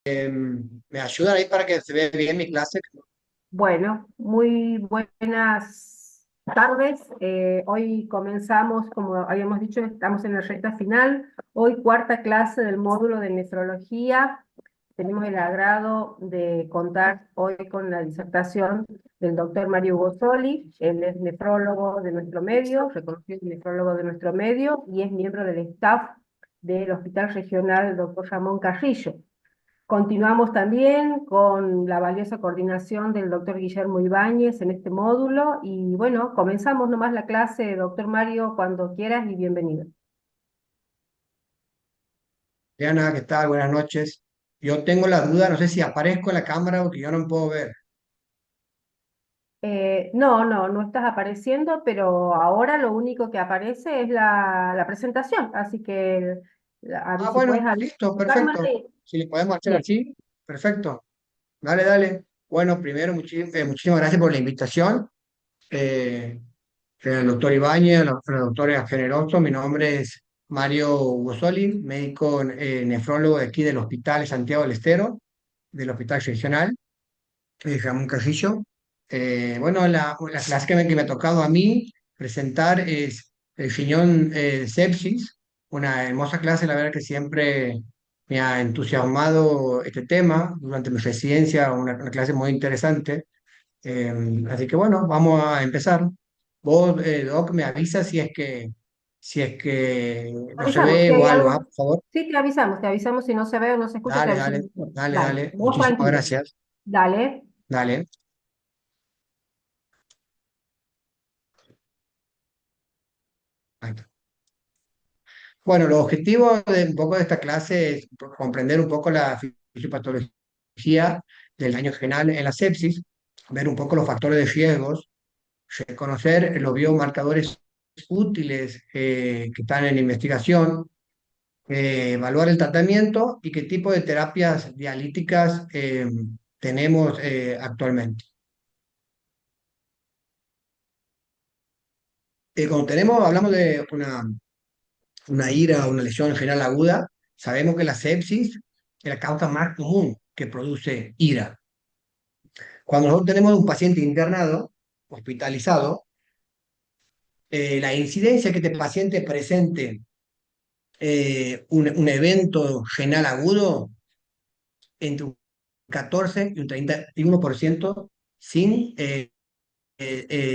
¿Me ayudan ahí para que se vea bien mi clase? Bueno, muy buenas tardes. Hoy comenzamos, como habíamos dicho, estamos en la recta final. Hoy cuarta clase del módulo de nefrología. Tenemos el agrado de contar hoy con la disertación del doctor Mario Gosoli. Él es nefrólogo de nuestro medio, reconocido nefrólogo de nuestro medio y es miembro del staff del Hospital Regional Doctor Ramón Carrillo. Continuamos también con la valiosa coordinación del doctor Guillermo Ibáñez en este módulo y bueno, comenzamos nomás la clase, doctor Mario, cuando quieras y bienvenido. Diana, ¿qué tal? Buenas noches. Yo tengo la duda, no sé si aparezco en la cámara porque yo no puedo ver. No estás apareciendo, pero ahora lo único que aparece es la presentación, así que Ah, si puedes bueno, abrir listo, tu cámara. perfecto. Si le podemos hacer Bien. así, perfecto. Dale, dale. Bueno, primero, muchísimas gracias por la invitación. Eh, el doctor Ibáñez, la doctora Generoso. Mi nombre es Mario Gosoli, médico nefrólogo de aquí del Hospital Santiago del Estero, del Hospital Regional. Ramón Carrillo. Bueno, la clase que me ha tocado a mí presentar es el riñón de sepsis, una hermosa clase, la verdad que siempre me ha entusiasmado este tema durante mi residencia, una clase muy interesante. Así que bueno, vamos a empezar. Vos, Doc, me avisas si es que no se Avisamos, ve si o hay algo, ¿ah? algo. Por favor. Sí, te avisamos si no se ve o no se escucha, te Dale, dale, avisamos. dale, Dale, dale. vos Muchísimas tranquilo. gracias. Dale. Dale. Ahí está. Bueno, los objetivos de un poco de esta clase es comprender un poco la fisiopatología del daño general en la sepsis, ver un poco los factores de riesgos, reconocer los biomarcadores útiles que están en investigación, evaluar el tratamiento y qué tipo de terapias dialíticas tenemos actualmente. Cuando hablamos de una ira o una lesión general aguda, sabemos que la sepsis es la causa más común que produce ira. Cuando nosotros tenemos un paciente internado, hospitalizado, la incidencia que este paciente presente un evento renal agudo entre un 14 y un 31% sin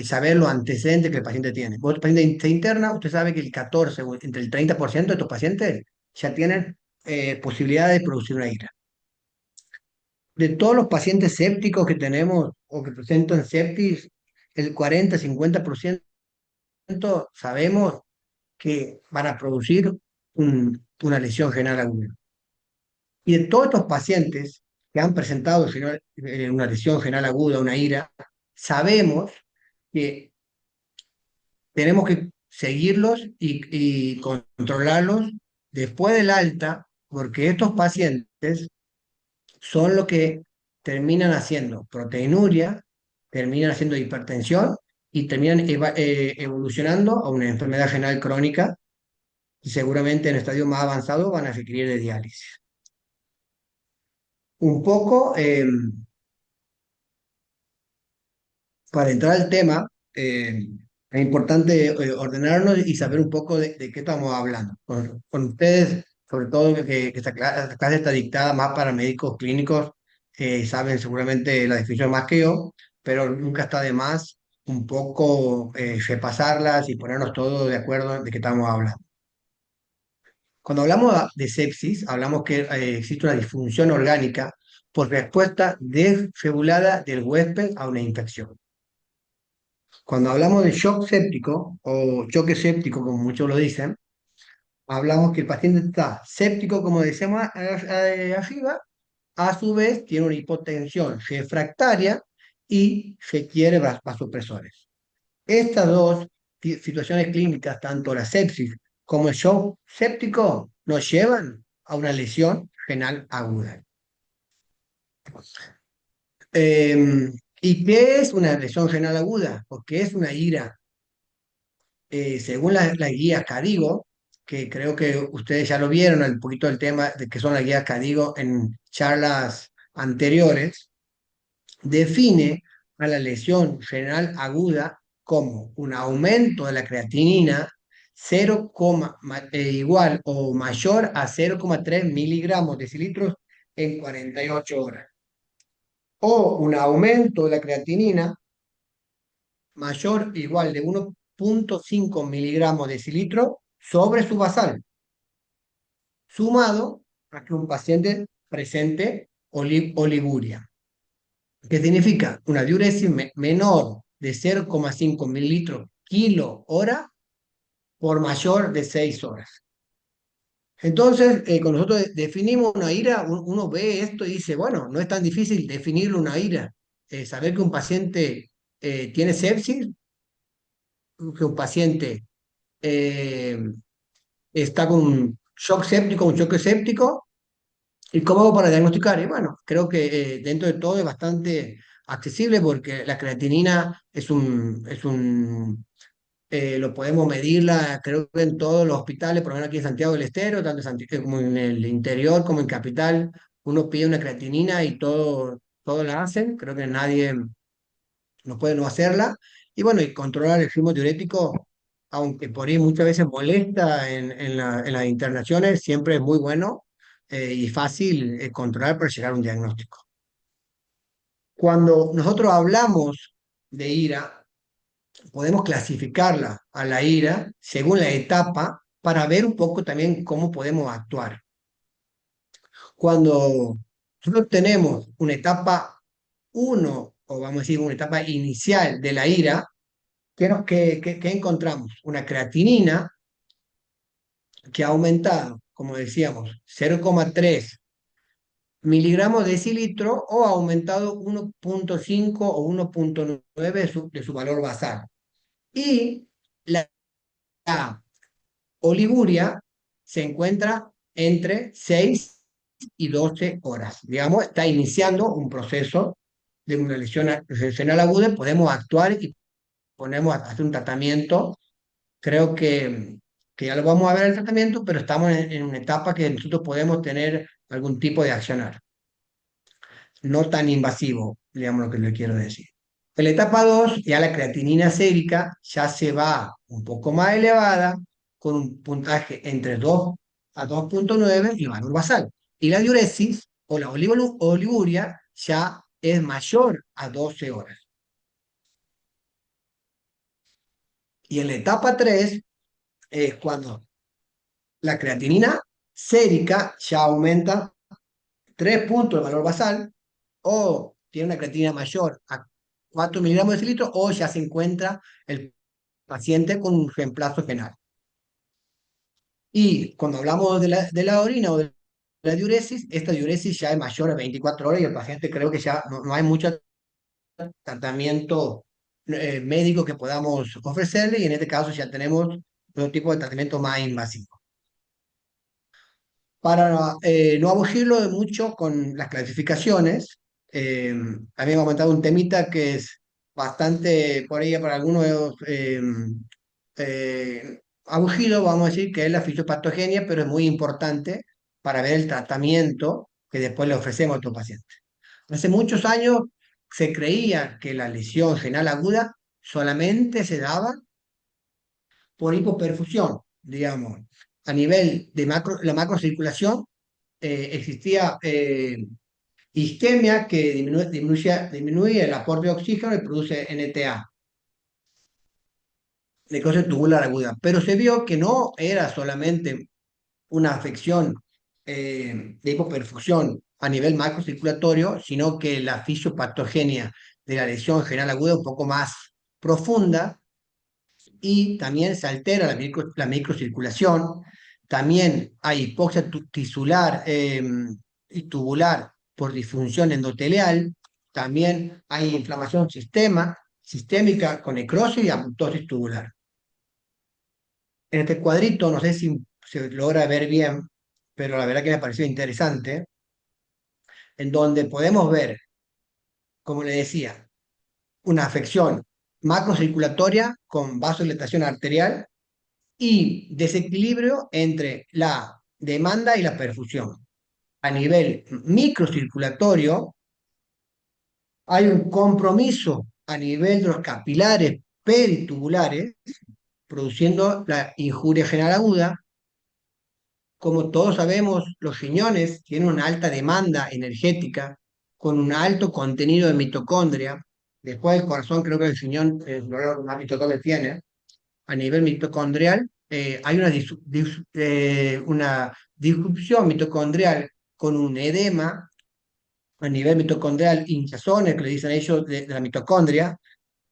saber los antecedentes que el paciente tiene. Vos, el paciente se interna, usted sabe que el 14 o entre el 30% de estos pacientes ya tienen posibilidad de producir una ira. De todos los pacientes sépticos que tenemos o que presentan sepsis, el 40-50% sabemos que van a producir una lesión renal aguda. Y de todos estos pacientes que han presentado una lesión renal aguda, una ira, sabemos que tenemos que seguirlos y controlarlos después del alta, porque estos pacientes son los que terminan haciendo proteinuria, terminan haciendo hipertensión y terminan evolucionando a una enfermedad renal crónica y seguramente en estadio más avanzado van a requerir de diálisis. Un poco para entrar al tema, es importante ordenarnos y saber un poco de qué estamos hablando. Con ustedes, sobre todo que esta clase está dictada más para médicos clínicos, saben seguramente la definición más que yo, pero nunca está de más un poco repasarlas y ponernos todos de acuerdo de qué estamos hablando. Cuando hablamos de sepsis, hablamos que existe una disfunción orgánica por respuesta desregulada del huésped a una infección. Cuando hablamos de shock séptico o choque séptico, como muchos lo dicen, hablamos que el paciente está séptico, como decíamos arriba, a su vez tiene una hipotensión refractaria y requiere vasopresores. Estas dos situaciones clínicas, tanto la sepsis como el shock séptico, nos llevan a una lesión renal aguda. ¿Y qué es una lesión renal aguda? ¿O qué es una ira? Según la guía Carigo, que creo que ustedes ya lo vieron, un poquito el tema de que son las guías Cadigo en charlas anteriores, define a la lesión renal aguda como un aumento de la creatinina igual o mayor a 0,3 miligramos decilitros en 48 horas, o un aumento de la creatinina mayor o igual de 1,5 miligramos decilitro sobre su basal, sumado a que un paciente presente oliguria, que significa una diuresis menor de 0,5 mililitros kilo hora por mayor de 6 horas. Entonces, cuando nosotros definimos una ira, uno ve esto y dice, bueno, no es tan difícil definir una ira. Saber que un paciente tiene sepsis, que un paciente eh, está con un shock séptico, un choque séptico. ¿Y cómo hago para diagnosticar? Y bueno, creo que dentro de todo es bastante accesible porque la creatinina lo podemos medirla, creo que en todos los hospitales, por lo menos aquí en Santiago del Estero, tanto como en el interior como en Capital, uno pide una creatinina y todo la hacen, creo que nadie no puede no hacerla. Y bueno, y controlar el ritmo diurético, aunque por ahí muchas veces molesta en las internaciones, siempre es muy bueno y fácil controlar para llegar a un diagnóstico. Cuando nosotros hablamos de ira, podemos clasificarla a la ira según la etapa para ver un poco también cómo podemos actuar. Cuando nosotros tenemos una etapa uno o vamos a decir una etapa inicial de la ira, ¿qué encontramos? Una creatinina que ha aumentado, como decíamos, 0,3 miligramos de decilitro o ha aumentado 1,5 o 1,9 de su valor basal. Y la oliguria se encuentra entre 6 y 12 horas. Digamos, está iniciando un proceso de una lesión renal aguda, podemos actuar y ponemos a hacer un tratamiento. Creo que ya lo vamos a ver el tratamiento, pero estamos en una etapa que nosotros podemos tener algún tipo de accionar, no tan invasivo, digamos lo que le quiero decir. En la etapa 2 ya la creatinina sérica ya se va un poco más elevada, con un puntaje entre 2 a 2,9 y valor basal. Y la diuresis o la oliguria ya es mayor a 12 horas. Y en la etapa 3 es cuando la creatinina sérica ya aumenta 3 puntos de valor basal, o tiene una creatinina mayor a 4 miligramos de decilitro, o ya se encuentra el paciente con un reemplazo renal. Y cuando hablamos de la orina o de la diuresis, esta diuresis ya es mayor a 24 horas y el paciente creo que ya no hay mucho tratamiento médico que podamos ofrecerle, y en este caso ya tenemos otro tipo de tratamiento más invasivo. Para no aburrirlo de mucho con las clasificaciones, a mí me ha comentado un temita que es bastante, por ahí para algunos, aburrido, vamos a decir, que es la fisiopatogenia, pero es muy importante para ver el tratamiento que después le ofrecemos a nuestro paciente. Hace muchos años se creía que la lesión renal aguda solamente se daba por hipoperfusión, digamos. A nivel de la macrocirculación, existía isquemia que disminuye el aporte de oxígeno y produce NTA, necrosis tubular aguda. Pero se vio que no era solamente una afección de hipoperfusión a nivel macrocirculatorio, sino que la fisiopatogenia de la lesión renal aguda es un poco más profunda, y también se altera la microcirculación. También hay hipoxia tisular y tubular por disfunción endotelial. También hay inflamación sistémica con necrosis y apoptosis tubular. En este cuadrito, no sé si se logra ver bien, pero la verdad que me pareció interesante, en donde podemos ver, como le decía, una afección macrocirculatoria con vasodilatación arterial, y desequilibrio entre la demanda y la perfusión. A nivel microcirculatorio, hay un compromiso a nivel de los capilares peritubulares, produciendo la injuria general aguda. Como todos sabemos, los riñones tienen una alta demanda energética con un alto contenido de mitocondria. Después del corazón, creo que el riñón es el órgano que más mitocondria tiene. A nivel mitocondrial, hay una disrupción mitocondrial con un edema a nivel mitocondrial, hinchazones, que le dicen ellos, de la mitocondria,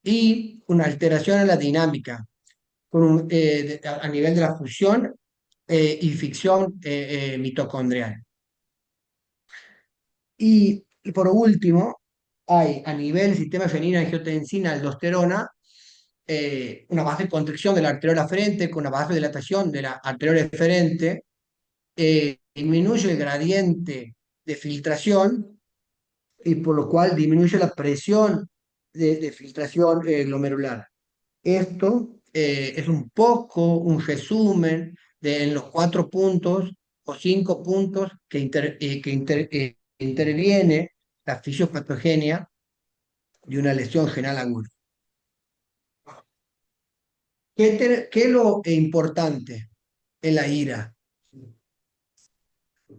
y una alteración en la dinámica a nivel de la fusión y ficción mitocondrial. Y por último, hay a nivel del sistema femenino angiotensina, aldosterona, una vasoconstricción de la arteriola aferente con una vasodilatación de la arteriola eferente, disminuye el gradiente de filtración y por lo cual disminuye la presión de filtración glomerular. Esto es un poco un resumen de en los 4 puntos o 5 puntos que interviene la fisiopatogenia de una lesión renal aguda. ¿Qué es lo importante en la ira?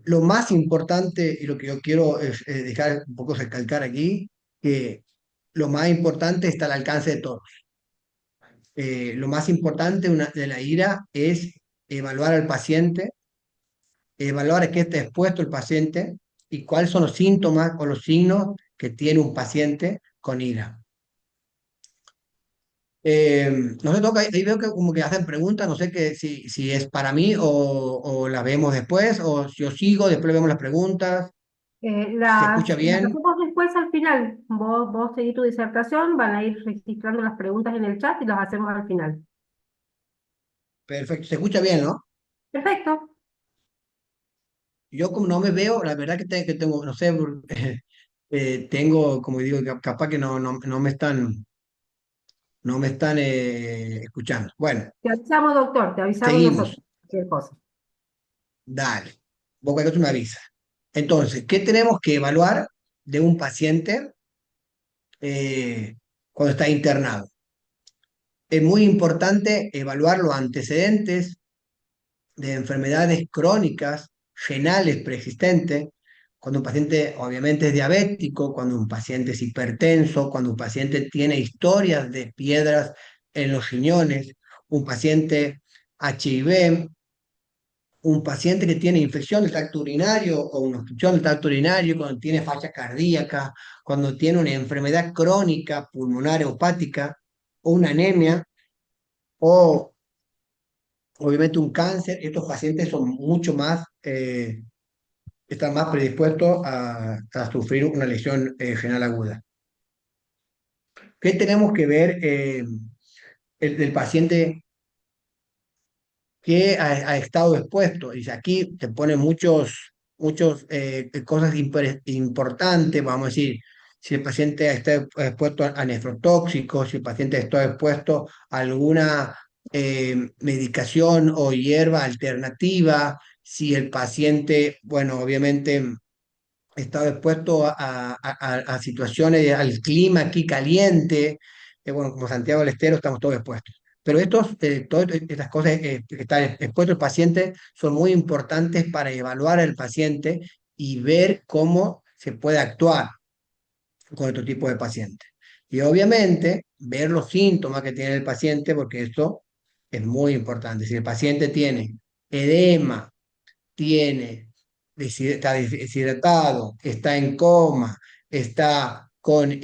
Lo más importante y lo que yo quiero es, dejar un poco recalcar aquí, que lo más importante está al alcance de todos. Lo más importante de la ira es evaluar al paciente, evaluar a qué está expuesto el paciente y cuáles son los síntomas o los signos que tiene un paciente con ira. No sé, ahí veo que como que hacen preguntas, no sé si es para mí o la vemos después, o si yo sigo, después vemos las preguntas, si se escucha Las bien. hacemos después al final. Vos seguís tu disertación, van a ir registrando las preguntas en el chat y las hacemos al final. Perfecto, se escucha bien, ¿no? Perfecto. Yo como no me veo, la verdad que tengo, no sé, tengo, como digo, capaz que no me están escuchando. Bueno, Te avisamos, doctor, te avisamos seguimos. nosotros. Cualquier cosa. Dale. Vos cualquier cosa me avisa. Entonces, ¿qué tenemos que evaluar de un paciente cuando está internado? Es muy importante evaluar los antecedentes de enfermedades crónicas, renales preexistentes, cuando un paciente obviamente es diabético, cuando un paciente es hipertenso, cuando un paciente tiene historias de piedras en los riñones, un paciente HIV, un paciente que tiene infección del tracto urinario o una obstrucción del tracto urinario, cuando tiene falla cardíaca, cuando tiene una enfermedad crónica pulmonar hepática o una anemia o obviamente un cáncer, estos pacientes son mucho más, están más predispuestos a sufrir una lesión renal aguda. ¿Qué tenemos que ver del paciente que ha estado expuesto? Dice, aquí te pone muchos cosas importantes, vamos a decir, si el paciente está expuesto a nefrotóxicos, si el paciente está expuesto a alguna medicación o hierba alternativa, si el paciente, bueno, obviamente estado expuesto a situaciones, al clima aquí caliente, como Santiago del Estero estamos todos expuestos. Pero todas estas cosas que están expuestos el paciente son muy importantes para evaluar al paciente y ver cómo se puede actuar con otro tipo de paciente. Y obviamente ver los síntomas que tiene el paciente, porque esto es muy importante. Si el paciente tiene edema, está deshidratado, está en coma, está con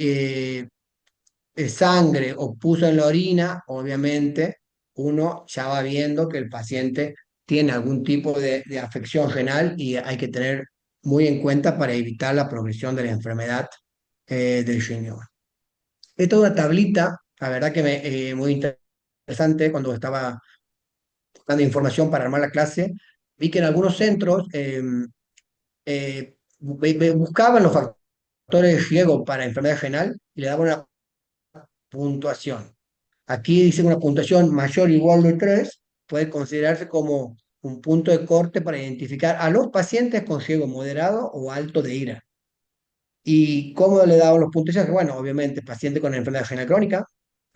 sangre o puso en la orina, obviamente uno ya va viendo que el paciente tiene algún tipo de afección renal y hay que tener muy en cuenta para evitar la progresión de la enfermedad del riñón. Esta es una tablita, la verdad que muy interesante cuando estaba buscando información para armar la clase. Vi que en algunos centros buscaban los factores de riesgo para enfermedad renal y le daban una puntuación. Aquí dice una puntuación mayor o igual de 3 puede considerarse como un punto de corte para identificar a los pacientes con ciego moderado o alto de ira. ¿Y cómo le daban los puntos? Bueno, obviamente, paciente con enfermedad renal crónica,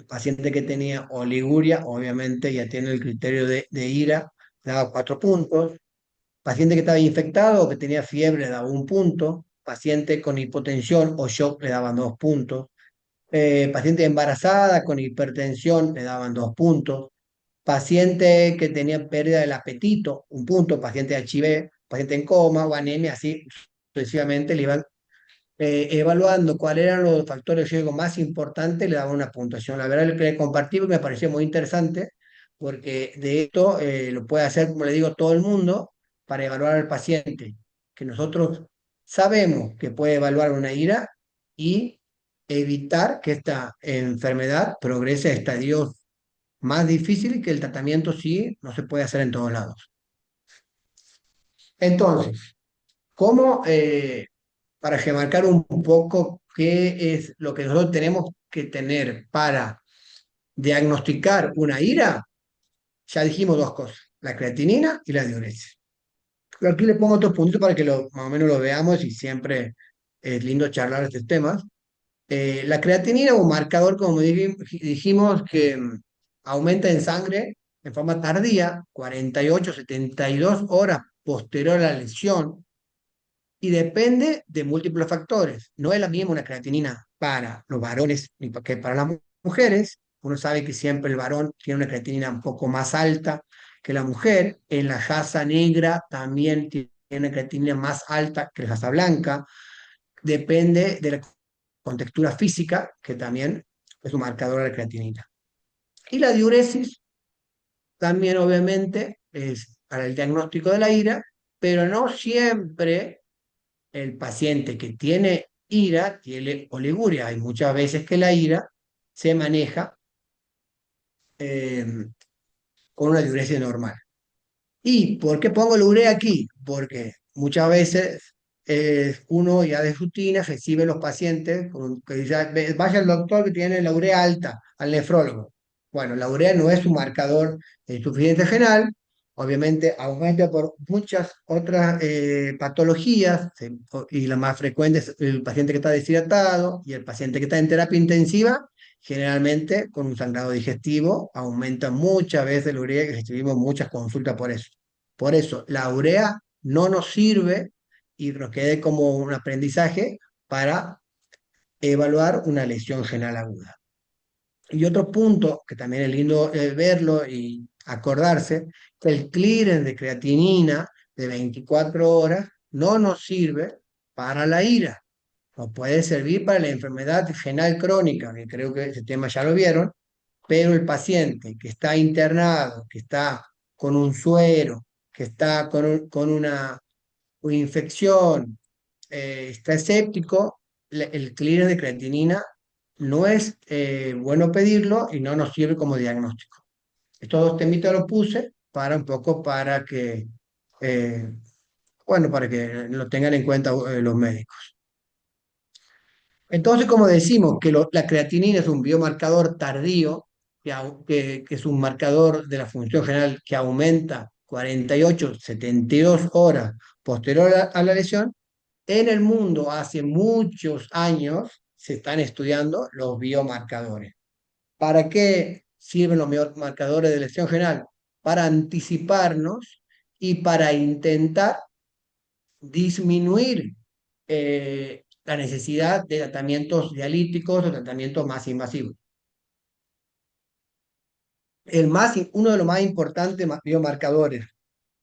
paciente que tenía oliguria, obviamente ya tiene el criterio de ira, le daba 4 puntos. Paciente que estaba infectado o que tenía fiebre le daba 1 punto. Paciente con hipotensión o shock le daban 2 puntos. Paciente embarazada con hipertensión le daban 2 puntos. Paciente que tenía pérdida del apetito, 1 punto. Paciente de HIV, paciente en coma o anemia, así sucesivamente le iban evaluando cuáles eran los factores de riesgo más importantes, le daba una puntuación. La verdad, lo que le compartí me pareció muy interesante, porque de esto lo puede hacer, como le digo, todo el mundo para evaluar al paciente, que nosotros sabemos que puede evaluar una ira y evitar que esta enfermedad progrese a estadios más difíciles y que el tratamiento sí no se puede hacer en todos lados. Entonces, ¿cómo, para remarcar un poco qué es lo que nosotros tenemos que tener para diagnosticar una ira? Ya dijimos 2 cosas, la creatinina y la diuresis. Pero aquí le pongo otros puntitos para que más o menos lo veamos y siempre es lindo charlar estos temas. La creatinina es un marcador, como dijimos, que aumenta en sangre en forma tardía, 48, 72 horas posterior a la lesión, y depende de múltiples factores. No es la misma una creatinina para los varones ni que para las mujeres. Uno sabe que siempre el varón tiene una creatinina un poco más alta que la mujer. En la raza negra también tiene una creatinina más alta que la raza blanca. Depende de la contextura física, que también es un marcador de la creatinina. Y la diuresis también obviamente es para el diagnóstico de la ira, pero no siempre el paciente que tiene ira tiene oliguria. Hay muchas veces que la ira se maneja eh, con una diuresis normal. ¿Y por qué pongo la urea aquí? Porque muchas veces uno ya de rutina recibe los pacientes que dice, vaya al doctor que tiene la urea alta, al nefrólogo. Bueno, la urea no es un marcador de insuficiencia renal, obviamente aumenta por muchas otras patologías, y la más frecuente es el paciente que está deshidratado y el paciente que está en terapia intensiva. Generalmente con un sangrado digestivo aumenta muchas veces la urea y recibimos muchas consultas por eso. Por eso, la urea no nos sirve y nos quede como un aprendizaje para evaluar una lesión renal aguda. Y otro punto que también es lindo verlo y acordarse, que el clearance de creatinina de 24 horas no nos sirve para la ira. Nos puede servir para la enfermedad renal crónica, que creo que ese tema ya lo vieron, pero el paciente que está internado, que está con un suero, que está con una infección, está escéptico, el clearance de creatinina no es bueno pedirlo y no nos sirve como diagnóstico. Estos 2 temitas los puse para un poco para que, eh, bueno, para que lo tengan en cuenta los médicos. Entonces, como decimos que la creatinina es un biomarcador tardío, que es un marcador de la función general que aumenta 48, 72 horas posterior a la lesión, en el mundo hace muchos años se están estudiando los biomarcadores. ¿Para qué sirven los biomarcadores de lesión general? Para anticiparnos y para intentar disminuir la necesidad de tratamientos dialíticos o tratamientos más invasivos. Uno de los más importantes biomarcadores,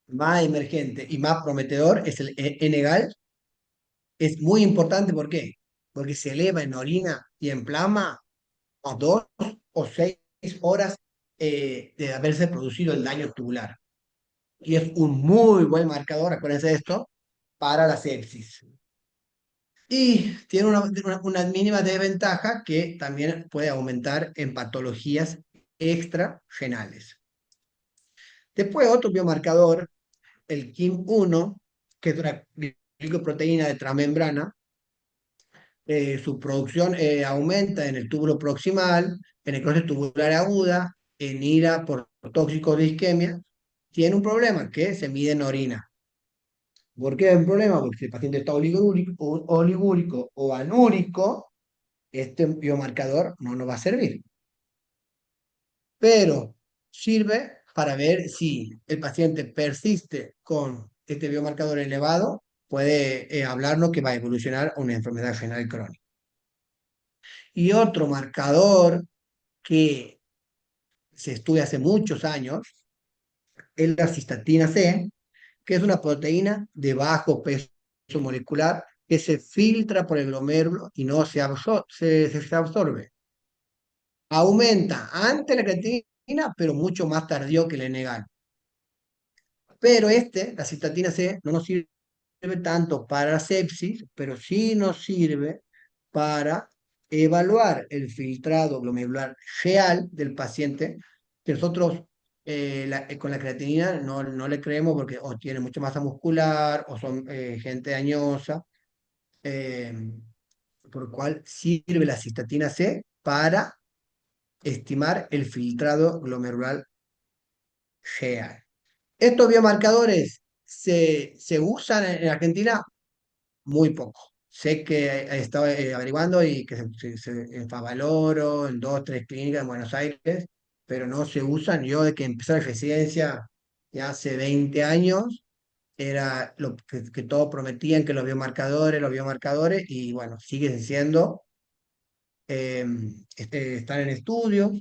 más emergente y más prometedor es el N-GAL. Es muy importante, ¿por qué? Porque se eleva en orina y en plasma a 2 o 6 horas de haberse producido el daño tubular. Y es un muy buen marcador, acuérdense de esto, para la sepsis. Y tiene una mínima desventaja que también puede aumentar en patologías extrarrenales. Después otro biomarcador, el KIM-1, que es una glicoproteína de transmembrana. Su producción aumenta en el túbulo proximal, en necrosis tubular aguda, en ira por tóxicos de isquemia, tiene un problema que se mide en orina. ¿Por qué es un problema? Porque si el paciente está oligúrico o anúrico, este biomarcador no nos va a servir. Pero sirve para ver si el paciente persiste con este biomarcador elevado, puede hablarnos que va a evolucionar a una enfermedad renal crónica. Y otro marcador que se estudia hace muchos años es la cistatina C, que es una proteína de bajo peso molecular que se filtra por el glomérulo y no se absorbe. Aumenta ante la creatinina, pero mucho más tardío que el Enegal. Pero la cistatina C, no nos sirve tanto para la sepsis, pero sí nos sirve para evaluar el filtrado glomerular real del paciente, que nosotros con la creatinina no le creemos porque o tiene mucha masa muscular o son gente añosa, eh, por lo cual sirve la cistatina C para estimar el filtrado glomerular real. Estos biomarcadores se usan en Argentina muy poco. Sé que he estado averiguando y que en Favaloro, en dos, tres clínicas en Buenos Aires, pero no se usan. Yo de que empecé la residencia ya hace 20 años, era lo que todos prometían que los biomarcadores, y bueno, siguen siendo, están en estudios,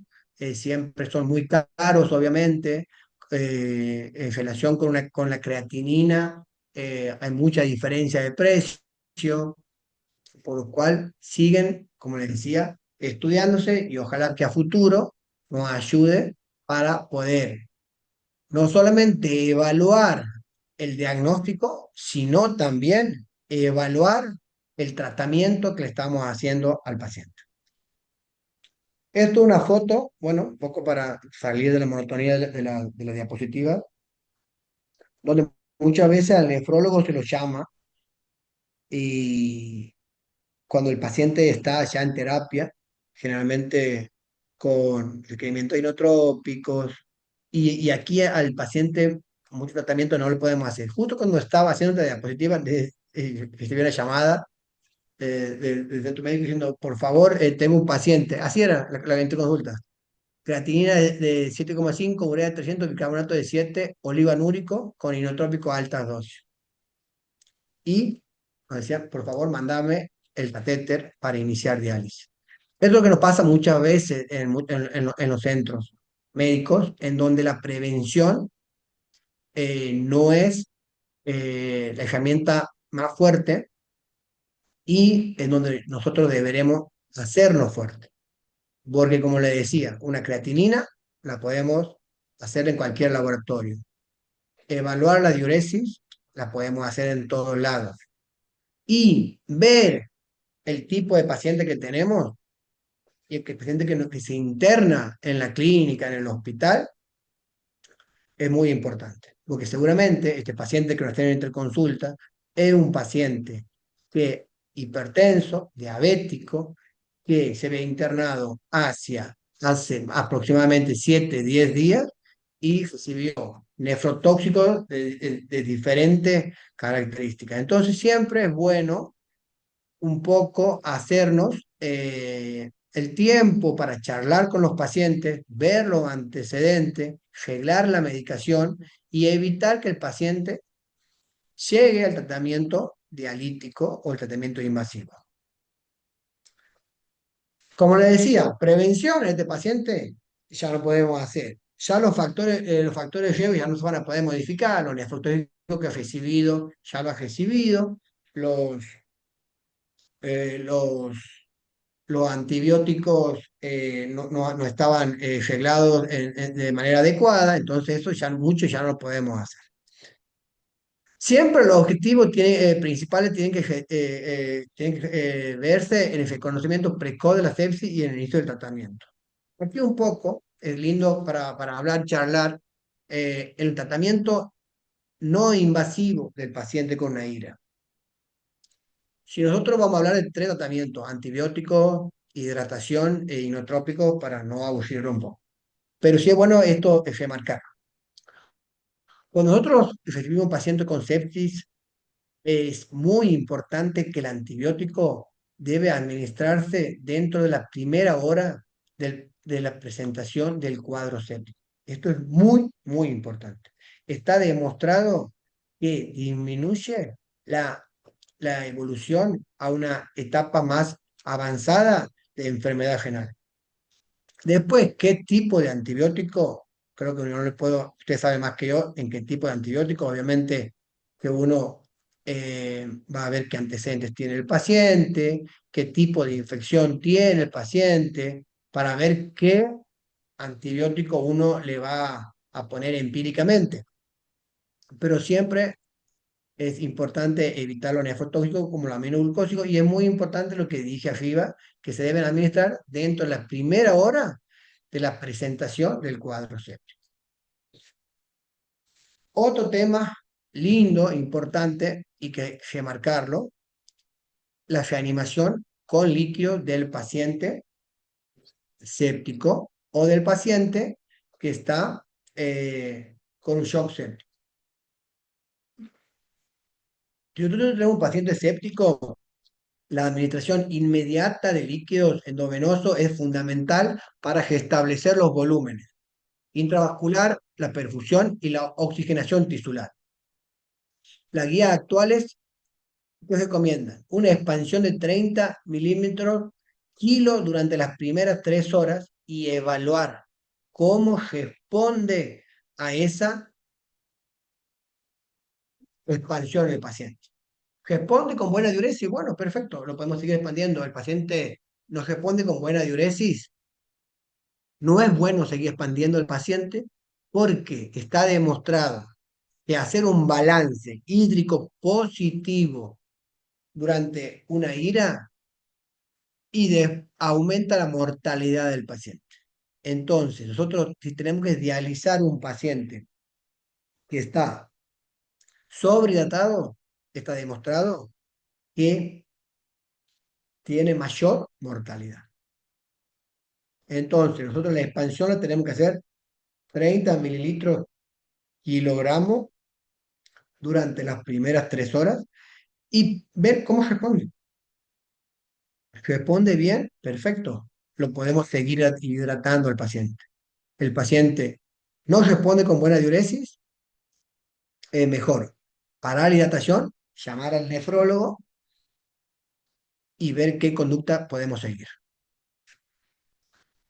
siempre son muy caros, obviamente, en relación con la creatinina, hay mucha diferencia de precio, por lo cual siguen, como les decía, estudiándose y ojalá que a futuro nos ayude para poder no solamente evaluar el diagnóstico, sino también evaluar el tratamiento que le estamos haciendo al paciente. Esto es una foto, bueno, un poco para salir de la monotonía de la diapositiva, donde muchas veces al nefrólogo se lo llama y cuando el paciente está ya en terapia, generalmente con requerimientos inotrópicos, y aquí al paciente mucho tratamiento no le podemos hacer. Justo cuando estaba haciendo la diapositiva, recibí una llamada del centro médico diciendo, por favor, tengo un paciente. Así era la consulta. Creatinina de 7,5, urea de 300, bicarbonato de 7, olivanúrico con inotrópico a altas dosis. Y nos decían, por favor, mandame el catéter para iniciar diálisis. Es lo que nos pasa muchas veces en los centros médicos, en donde la prevención no es la herramienta más fuerte y en donde nosotros deberemos hacernos fuertes. Porque, como le decía, una creatinina la podemos hacer en cualquier laboratorio. Evaluar la diuresis la podemos hacer en todos lados. Y ver el tipo de paciente que tenemos y el paciente que se interna en la clínica, en el hospital, es muy importante. Porque seguramente este paciente que nos tiene en interconsulta es un paciente que hipertenso, diabético, que se ve internado hace aproximadamente 7 10 días y recibió nefrotóxicos de diferentes características. Entonces siempre es bueno un poco hacernos el tiempo para charlar con los pacientes, ver los antecedentes, arreglar la medicación y evitar que el paciente llegue al tratamiento dialítico o el tratamiento invasivo. Como le decía, prevención en este paciente ya no podemos hacer. Ya los factores riesgos ya no se van a poder modificar, los nefrotóxicos que ha recibido, ya lo ha recibido, los, los los antibióticos no estaban reglados de manera adecuada, entonces eso ya mucho ya no lo podemos hacer. Siempre los objetivos principales tienen que verse en el reconocimiento precoz de la sepsis y en el inicio del tratamiento. Aquí un poco, es lindo para hablar, charlar, el tratamiento no invasivo del paciente con una ira. Si nosotros vamos a hablar de tres tratamientos, antibióticos, hidratación e inotrópicos, para no aburrirlo un poco. Pero sí es bueno esto remarcar. Cuando nosotros recibimos un paciente con sepsis, es muy importante que el antibiótico debe administrarse dentro de la primera hora de la presentación del cuadro séptico. Esto es muy, muy importante. Está demostrado que disminuye la, la evolución a una etapa más avanzada de enfermedad renal. Después, ¿qué tipo de antibiótico? Creo que no le puedo, usted sabe más que yo en qué tipo de antibiótico. Obviamente que uno va a ver qué antecedentes tiene el paciente, qué tipo de infección tiene el paciente, para ver qué antibiótico uno le va a poner empíricamente. Pero siempre es importante evitar los nefrotóxicos como los aminoglucósicos y es muy importante lo que dije arriba, que se deben administrar dentro de la primera hora de la presentación del cuadro séptico. Otro tema lindo, importante y que hay que marcarlo, la reanimación con líquido del paciente séptico o del paciente que está con un shock séptico. Si nosotros tenemos un paciente séptico, la administración inmediata de líquidos endovenosos es fundamental para restablecer los volúmenes intravascular, la perfusión y la oxigenación tisular. Las guías actuales nos recomiendan una expansión de 30 milímetros kilo durante las primeras 3 horas y evaluar cómo responde a esa expansión el paciente. Responde con buena diuresis, bueno, perfecto, lo podemos seguir expandiendo. El paciente no responde con buena diuresis, no es bueno seguir expandiendo el paciente porque está demostrado que hacer un balance hídrico positivo durante una ira aumenta la mortalidad del paciente. Entonces, nosotros si tenemos que dializar un paciente que está sobrehidratado, está demostrado que tiene mayor mortalidad. Entonces, nosotros la expansión la tenemos que hacer 30 mililitros kilogramo durante las primeras 3 horas y ver cómo responde. Responde bien, perfecto. Lo podemos seguir hidratando al paciente. El paciente no responde con buena diuresis, mejor parar la hidratación, llamar al nefrólogo y ver qué conducta podemos seguir.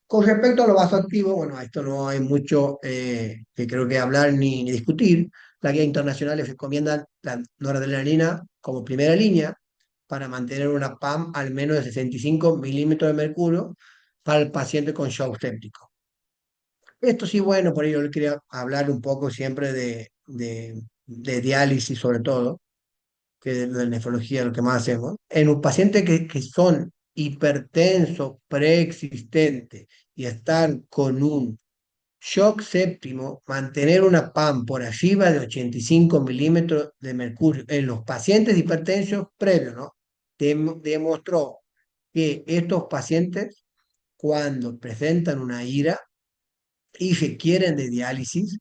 Con respecto a los vasoactivos, bueno, a esto no hay mucho que creo que hablar ni discutir. Las guías internacionales recomiendan la noradrenalina como primera línea para mantener una PAM al menos de 65 milímetros de mercurio para el paciente con shock séptico. Esto sí, bueno, por ello yo quería hablar un poco siempre de diálisis sobre todo, que de nefrología lo que más hacemos. En un paciente que son hipertensos preexistentes y están con un shock séptimo, mantener una PAM por arriba de 85 milímetros de mercurio en los pacientes hipertensos previos, ¿no? Demostró que estos pacientes, cuando presentan una ira y requieren de diálisis,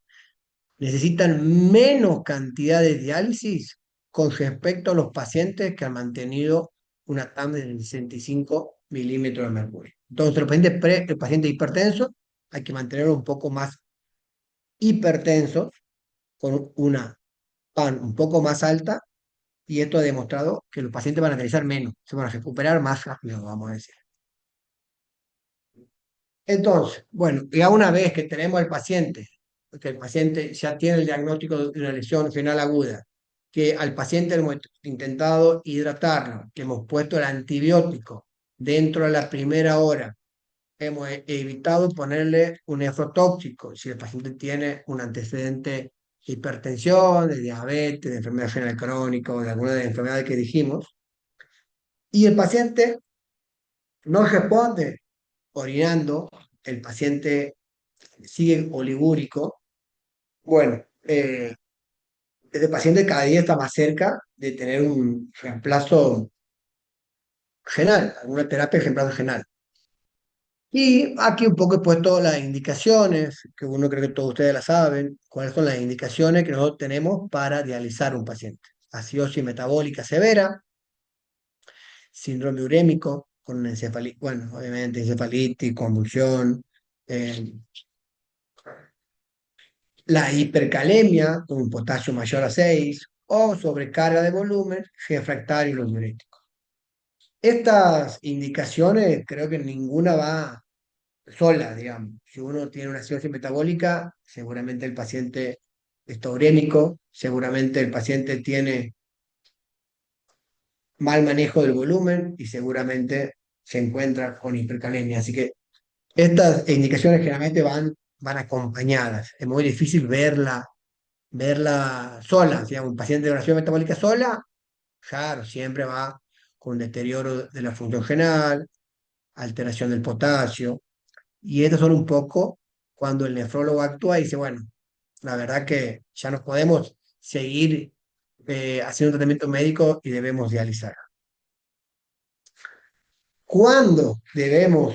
necesitan menos cantidad de diálisis con respecto a los pacientes que han mantenido una TAM de 65 milímetros de mercurio. Entonces, el paciente hipertenso hay que mantenerlo un poco más hipertenso, con una PAN un poco más alta, y esto ha demostrado que los pacientes van a realizar menos, se van a recuperar más rápido, vamos a decir. Entonces, bueno, ya una vez que tenemos al paciente, que el paciente ya tiene el diagnóstico de una lesión renal aguda, que al paciente hemos intentado hidratarlo, que hemos puesto el antibiótico dentro de la primera hora, hemos evitado ponerle un nefrotóxico si el paciente tiene un antecedente de hipertensión, de diabetes, de enfermedad renal crónica o de alguna de las enfermedades que dijimos, y el paciente no responde orinando, el paciente sigue oligúrico, bueno, este paciente cada día está más cerca de tener un reemplazo renal, alguna terapia de reemplazo renal. Y aquí un poco he puesto las indicaciones, que uno cree que todos ustedes las saben, cuáles son las indicaciones que nosotros tenemos para dializar un paciente. Acidosis metabólica severa, síndrome urémico, con una encefalitis, bueno, obviamente encefalitis, convulsión, eh, la hipercalemia, con un potasio mayor a 6 o sobrecarga de volumen refractario y los diuréticos. Estas indicaciones creo que ninguna va sola, digamos. Si uno tiene una acidosis metabólica, seguramente el paciente está urémico, seguramente el paciente tiene mal manejo del volumen y seguramente se encuentra con hipercalemia. Así que estas indicaciones generalmente van acompañadas. Es muy difícil verla sola. Si un paciente de una acidosis metabólica sola, claro, siempre va con deterioro de la función renal, alteración del potasio. Y estos son un poco cuando el nefrólogo actúa y dice, bueno, la verdad que ya no podemos seguir haciendo un tratamiento médico y debemos dializar. ¿Cuándo debemos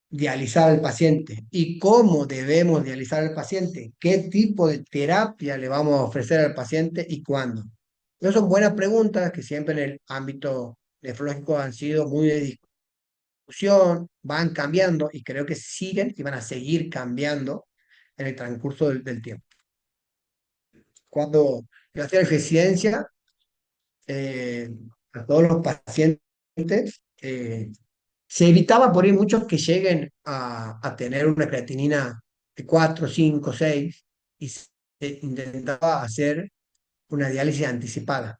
dializar al paciente y cómo debemos dializar al paciente? ¿Qué tipo de terapia le vamos a ofrecer al paciente y cuándo? Esas son buenas preguntas que siempre en el ámbito nefrológico han sido muy de discusión, van cambiando y creo que siguen y van a seguir cambiando en el transcurso del tiempo. Cuando yo hacía residencia, eh, a todos los pacientes, eh, se evitaba por ahí muchos que lleguen a tener una creatinina de 4 5 6 y se intentaba hacer una diálisis anticipada.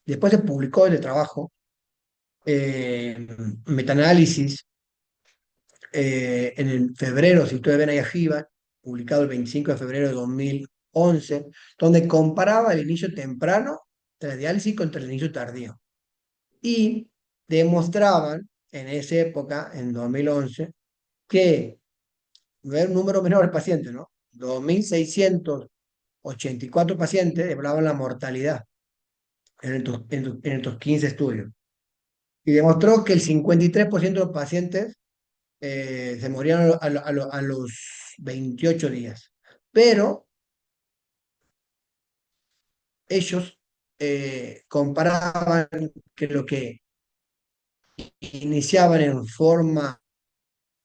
Después se publicó el trabajo, metaanálisis, en el febrero, si ustedes ven ahí arriba, publicado el 25 de febrero de 2011, donde comparaba el inicio temprano de la diálisis contra el inicio tardío. Y demostraban en esa época, en 2011, que no era un número menor de pacientes, ¿no? 2.684 pacientes hablaban la mortalidad en estos 15 estudios. Y demostró que el 53% de los pacientes se morían a los 28 días. Pero ellos comparaban que lo que iniciaban en forma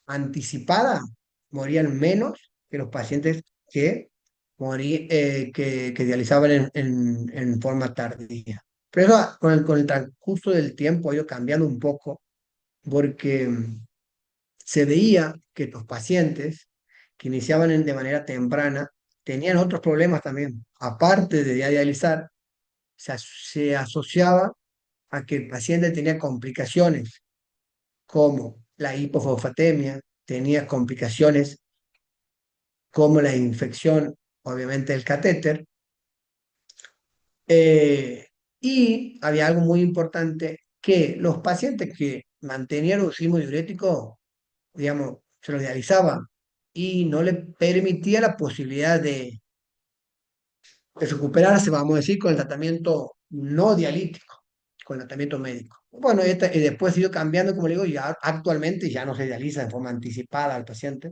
anticipada morían menos que los pacientes que dializaban en forma tardía. Pero eso con el transcurso del tiempo ha ido cambiando un poco porque se veía que los pacientes que iniciaban de manera temprana tenían otros problemas también. Aparte de dializar, se asociaba a que el paciente tenía complicaciones como la hipofosfatemia, tenía complicaciones como la infección, obviamente, del catéter. eh, y había algo muy importante, que los pacientes que mantenían un ritmo diurético, digamos, se lo dializaban y no le permitía la posibilidad de recuperarse, vamos a decir, con el tratamiento no dialítico, con el tratamiento médico. Bueno, y después ha ido cambiando, como le digo, ya actualmente ya no se dializa de forma anticipada al paciente,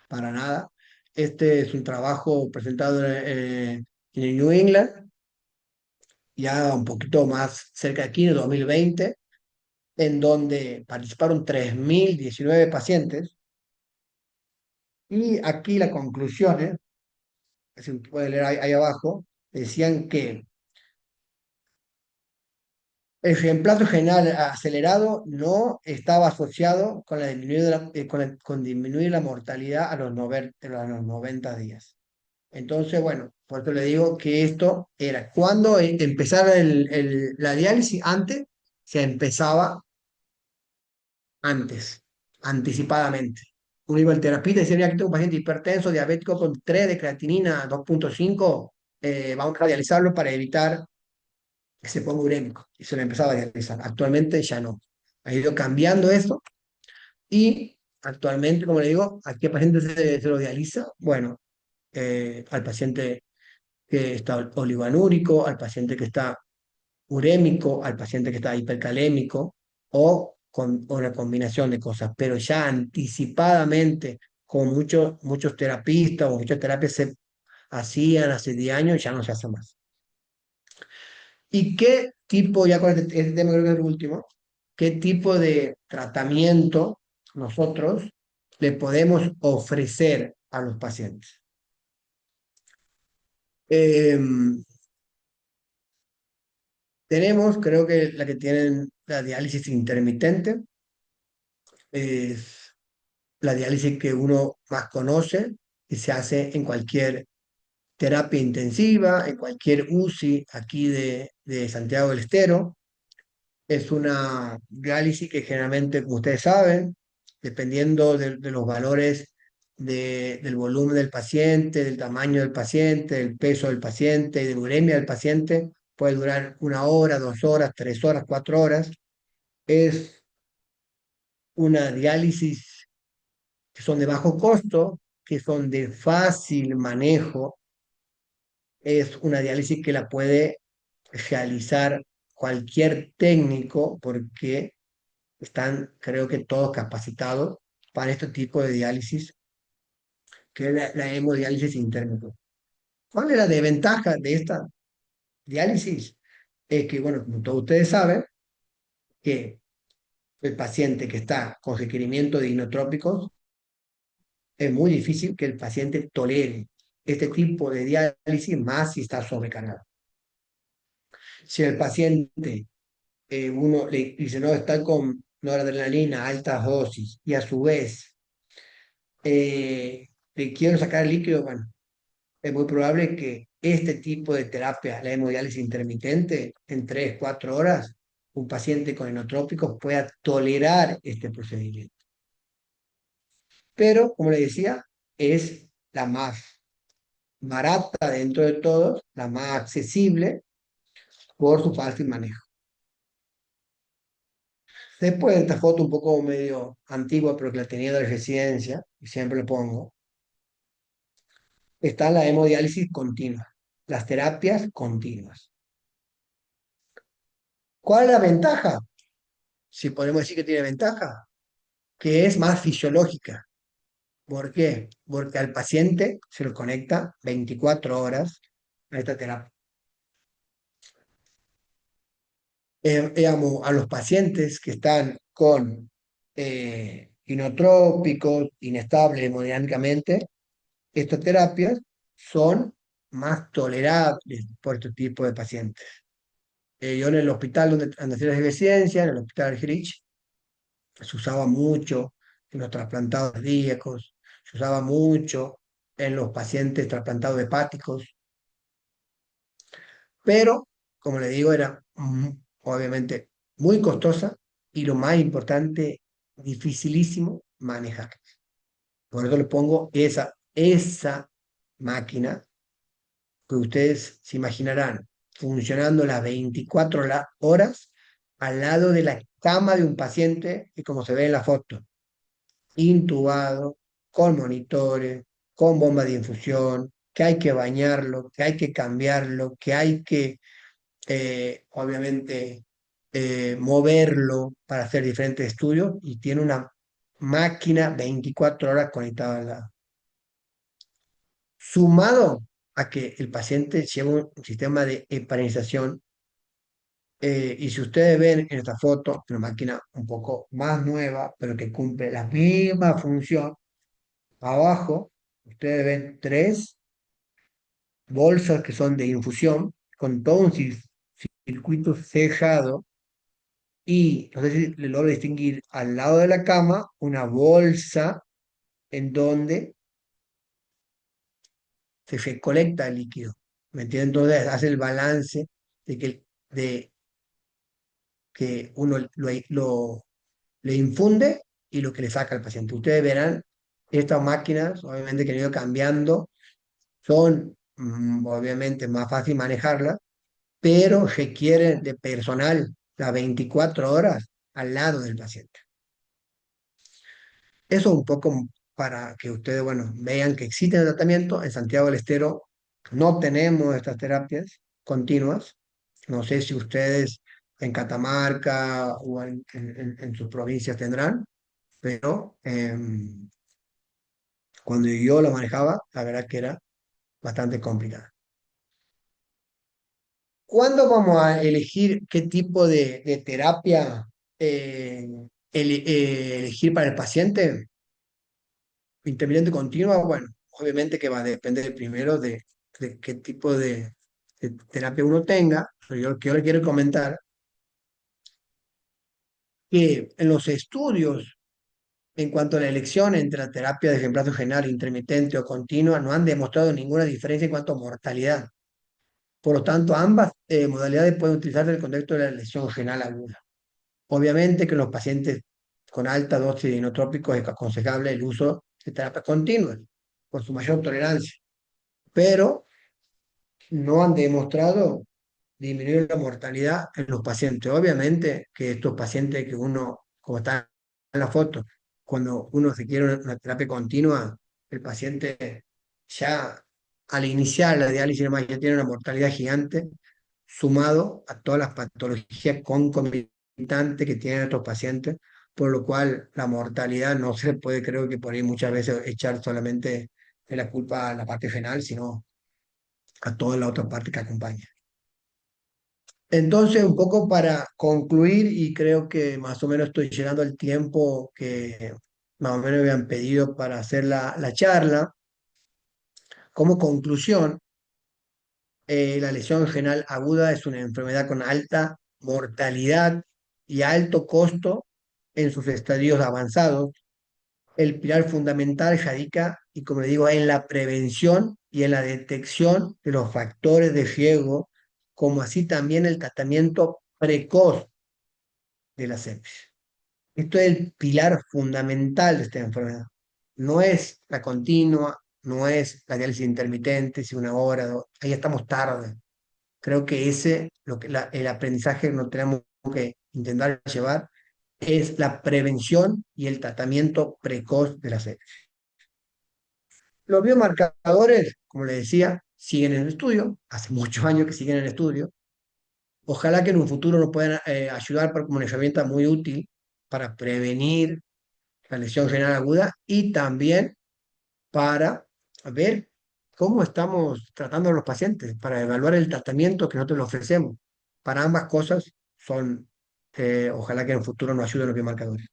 para nada. Este es un trabajo presentado en el New England, ya un poquito más cerca de aquí, en el 2020, en donde participaron 3.019 pacientes. Y aquí la conclusión, si puede leer ahí abajo, decían que el reemplazo general acelerado no estaba asociado con, con disminuir la mortalidad a los 90 días. Entonces, bueno, por eso le digo que esto era cuando empezara la diálisis, antes se empezaba antes, anticipadamente. Uno iba al terapista y decía, mira, aquí tengo un paciente hipertenso, diabético con 3 de creatinina, 2,5, vamos a dializarlo para evitar que se ponga urémico. Y se lo empezaba a dializar. Actualmente ya no. Ha ido cambiando eso y actualmente, como le digo, ¿a qué paciente se lo dializa? Bueno, al paciente que está oligoanúrico, al paciente que está urémico, al paciente que está hipercalémico o con una combinación de cosas, pero ya anticipadamente, con muchos terapistas o muchas terapias se hacían hace 10 años, ya no se hace más. ¿Y qué tipo, ya con este tema creo que es el último, qué tipo de tratamiento nosotros le podemos ofrecer a los pacientes? Em, Tenemos, creo que la que tienen la diálisis intermitente, es la diálisis que uno más conoce y se hace en cualquier terapia intensiva, en cualquier UCI aquí de Santiago del Estero. Es una diálisis que generalmente, como ustedes saben, dependiendo de los valores del volumen del paciente, del tamaño del paciente, del peso del paciente y de la uremia del paciente, puede durar 1 hora, 2 horas, 3 horas, 4 horas. Es una diálisis que son de bajo costo, que son de fácil manejo. Es una diálisis que la puede realizar cualquier técnico porque están, creo que todos capacitados para este tipo de diálisis, que es la hemodiálisis interna. ¿Cuál es la desventaja de esta diálisis? Es que, bueno, como todos ustedes saben, que el paciente que está con requerimiento de inotrópicos, es muy difícil que el paciente tolere este tipo de diálisis más si está sobrecargado. Si el paciente, uno le dice, no, está con noradrenalina, altas dosis, y a su vez le quiero sacar el líquido, bueno, es muy probable que este tipo de terapia, la hemodiálisis intermitente, en 3 4 horas, un paciente con inotrópicos pueda tolerar este procedimiento. Pero, como le decía, es la más barata dentro de todos, la más accesible por su fácil manejo. Después de esta foto un poco medio antigua, pero que la tenía de residencia, y siempre lo pongo, está la hemodiálisis continua, las terapias continuas. ¿Cuál es la ventaja? Si podemos decir que tiene ventaja, que es más fisiológica. ¿Por qué? Porque al paciente se lo conecta 24 horas a esta terapia. Digamos, a los pacientes que están con inotrópicos, inestables hemodinámicamente, estas terapias son más tolerables por este tipo de pacientes. Yo en el hospital donde hacía la residencia, en el hospital Grich, se usaba mucho en los trasplantados cardíacos, se usaba mucho en los pacientes trasplantados hepáticos, pero, como le digo, era obviamente muy costosa y lo más importante, dificilísimo manejar. Por eso le pongo esa máquina que ustedes se imaginarán funcionando las 24 horas al lado de la cama de un paciente, y como se ve en la foto, intubado, con monitores, con bomba de infusión, que hay que bañarlo, que hay que cambiarlo, que hay que, obviamente, moverlo para hacer diferentes estudios y tiene una máquina 24 horas conectada al lado. Sumado a que el paciente lleva un sistema de heparinización, y si ustedes ven en esta foto, una máquina un poco más nueva, pero que cumple la misma función, abajo ustedes ven 3 bolsas que son de infusión con todo un circuito cejado y no sé si le logro distinguir al lado de la cama una bolsa en donde se recolecta el líquido. ¿Me entienden? Entonces hace el balance de que uno le infunde y lo que le saca al paciente. Ustedes verán, estas máquinas, obviamente que han ido cambiando, son obviamente más fácil manejarlas, pero requieren de personal las 24 horas al lado del paciente. Eso un poco para que ustedes, bueno, vean que existe el tratamiento. En Santiago del Estero no tenemos estas terapias continuas. No sé si ustedes en Catamarca o en sus provincias tendrán, pero cuando yo lo manejaba, la verdad que era bastante complicado. ¿Cuándo vamos a elegir qué tipo de terapia eh, elegir para el paciente? Intermitente continua, bueno, obviamente que va a depender primero de qué tipo de terapia uno tenga, pero yo, que yo le quiero comentar que en los estudios en cuanto a la elección entre la terapia de reemplazo general, intermitente o continua, no han demostrado ninguna diferencia en cuanto a mortalidad. Por lo tanto, ambas modalidades pueden utilizarse en el contexto de la lesión renal aguda. Obviamente que en los pacientes con alta dosis de inotrópicos es aconsejable el uso de terapias continuas por su mayor tolerancia, pero no han demostrado disminuir la mortalidad en los pacientes. Obviamente que estos pacientes que uno, como está en la foto, cuando uno se quiere una terapia continua, el paciente ya al iniciar la diálisis nomás ya tiene una mortalidad gigante, sumado a todas las patologías concomitantes que tienen estos pacientes, por lo cual la mortalidad no se puede, creo que por ahí muchas veces echar solamente de la culpa a la parte renal, sino a toda la otra parte que acompaña. Entonces, un poco para concluir, y creo que más o menos estoy llegando al tiempo que más o menos me habían pedido para hacer la charla, como conclusión, la lesión renal aguda es una enfermedad con alta mortalidad y alto costo en sus estadios avanzados. El pilar fundamental radica, y como le digo, en la prevención y en la detección de los factores de riesgo, como así también el tratamiento precoz de la sepsis. Esto es el pilar fundamental de esta enfermedad. No es la continua, no es la diálisis intermitente, si una hora, dos, ahí estamos tarde. Creo que ese, el aprendizaje que nos tenemos que intentar llevar es la prevención y el tratamiento precoz de la sepsis. Los biomarcadores, como les decía, siguen en el estudio, hace muchos años que siguen en el estudio. Ojalá que en un futuro nos puedan ayudar como una herramienta muy útil para prevenir la lesión renal aguda y también para ver cómo estamos tratando a los pacientes, para evaluar el tratamiento que nosotros le ofrecemos. Para ambas cosas son, ojalá que en el futuro nos ayuden los biomarcadores.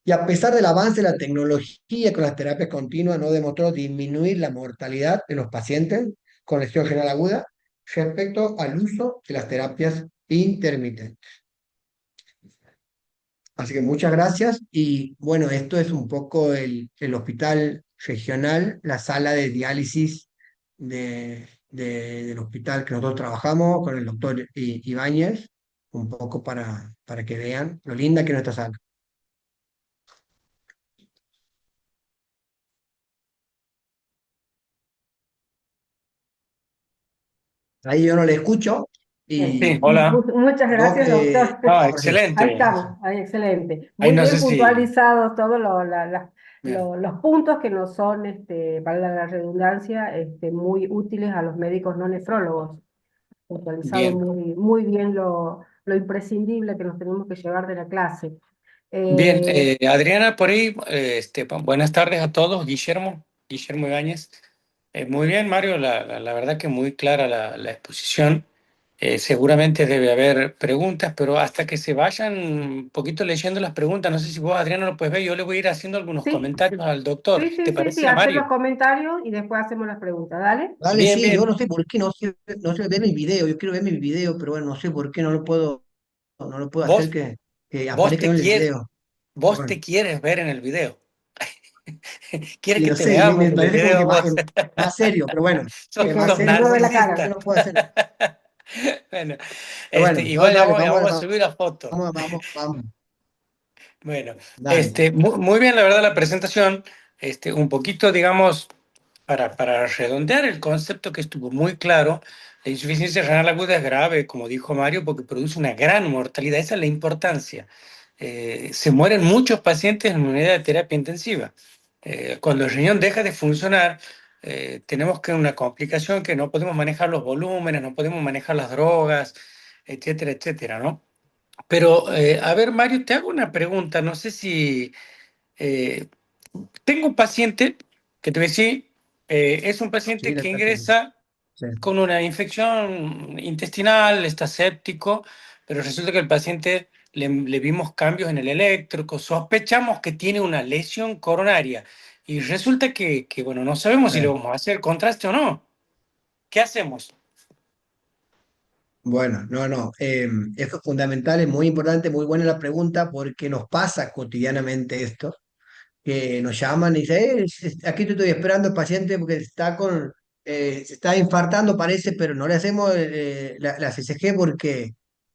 Y a pesar del avance de la tecnología con las terapias continuas, no demostró disminuir la mortalidad de los pacientes con lesión renal aguda respecto al uso de las terapias intermitentes. Así que muchas gracias y bueno, esto es un poco el hospital regional, la sala de diálisis del hospital que nosotros trabajamos con el doctor Ibáñez, un poco para que vean lo linda que es nuestra sala. Ahí yo no le escucho Bien. Sí, y hola. Muchas no, gracias, doctor. ahora sí, Ahí Excelente. ahora sí. estamos, ahí, excelente. Ahí Muy no bien sé si. puntualizados todos Bien, los puntos que nos son, valga la redundancia, muy útiles a los médicos no nefrólogos. Puntualizado bien, muy bien lo imprescindible que nos tenemos que llevar de la clase. bien. Eh, Adriana, por ahí, buenas tardes a todos. Guillermo Ibáñez. Muy bien, Mario, la verdad que muy clara la exposición. Seguramente debe haber preguntas, pero hasta que se vayan un poquito leyendo las preguntas, no sé si vos, Adriana, lo puedes ver, yo le voy a ir haciendo algunos sí, comentarios al doctor. ¿Te sí, parece, a hacer los Mario? comentarios y después hacemos las preguntas, ¿dale? Dale, Bien, sí, yo bien. no sé por qué no se ve mi video, yo quiero ver mi video, pero bueno, no sé por qué no lo puedo hacer Vos, que vos aparezca te en el quieres, video. Pero vos bueno, te quieres ver en el video. ¿Quieres sí, que no te sé, me, veamos me en el parece como que video más, vos? más serio, pero bueno, Es Sos, es más sos que serio, mueve pero la sí, cara. ¿qué narcisista. no puedo hacer? Bueno, Pero bueno, no, igual dale, vamos a subir la foto. vamos, Bueno, dale. muy bien, la verdad, la presentación. Un poquito, digamos, para redondear el concepto que estuvo muy claro, la insuficiencia renal aguda es grave, como dijo Mario, porque produce una gran mortalidad. Esa es la importancia. Se mueren muchos pacientes en unidad de terapia intensiva. Cuando el riñón deja de funcionar, tenemos que una complicación que no podemos manejar los volúmenes, no podemos manejar las drogas. etcétera, etcétera, ¿no? Pero, a ver, Mario, te hago una pregunta. No sé si eh, tengo un paciente que te voy a decir, es un Sí, paciente la que verdad que ingresa sí. con una infección intestinal, está séptico, pero resulta que el paciente le vimos cambios en el eléctrico, sospechamos que tiene una lesión coronaria y resulta que, bueno, no sabemos si le Sí. vamos a hacer contraste o no. ¿Qué hacemos? Bueno, no, no. Esto es fundamental, es muy importante, muy buena la pregunta porque nos pasa cotidianamente esto, que nos llaman y dicen, aquí te estoy esperando el paciente porque se está infartando, parece, pero no le hacemos la CCG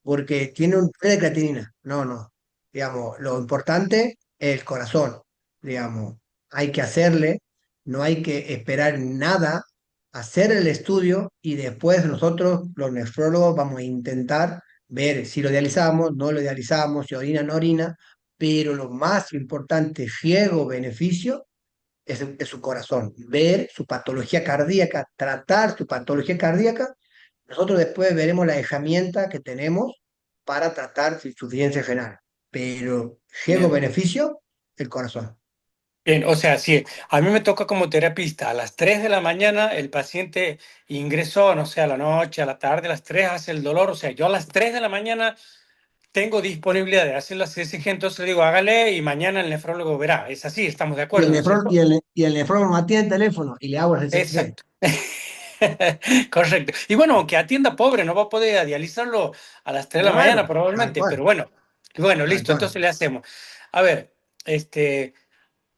porque tiene un pre de creatinina. No, no. Digamos, lo importante es el corazón. Digamos, hay que hacerle, no hay que esperar nada, hacer el estudio y después nosotros, los nefrólogos, vamos a intentar ver si lo dializamos, no lo dializamos, si orina, no orina, pero lo más importante, riesgo-beneficio, es su corazón, ver su patología cardíaca, tratar su patología cardíaca. Nosotros después veremos la herramienta que tenemos para tratar su insuficiencia renal, pero Bien. riesgo-beneficio, el corazón. Bien, o sea, sí, a mí me toca como terapista. A las 3 de la mañana el paciente ingresó, no sé, a la noche, a la tarde, a las 3 hace el dolor. O sea, yo a las 3 de la mañana tengo disponibilidad de hacer la CSG, entonces le digo, hágale y mañana el nefrólogo verá. Es así, estamos de Y acuerdo, ¿no es cierto? y el nefrólogo no atiende el teléfono y le hago el CCG. Exacto. Correcto. Y bueno, aunque atienda pobre, no va a poder dializarlo a las 3 de la mañana Claro, tal probablemente, cual, pero bueno, tal listo, cual. entonces le hacemos. A ver,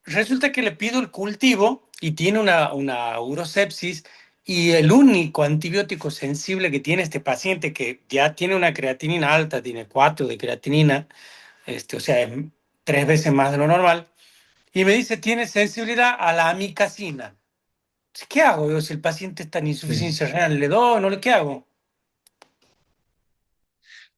resulta que le pido el cultivo y tiene una urosepsis y el único antibiótico sensible que tiene este paciente que ya tiene una creatinina alta, tiene 4 de creatinina, o sea, es 3 veces más de lo normal, y me dice, tiene sensibilidad a la amicacina. ¿Qué hago yo si el paciente está en Sí. insuficiencia renal? ¿Le doy o no le qué hago?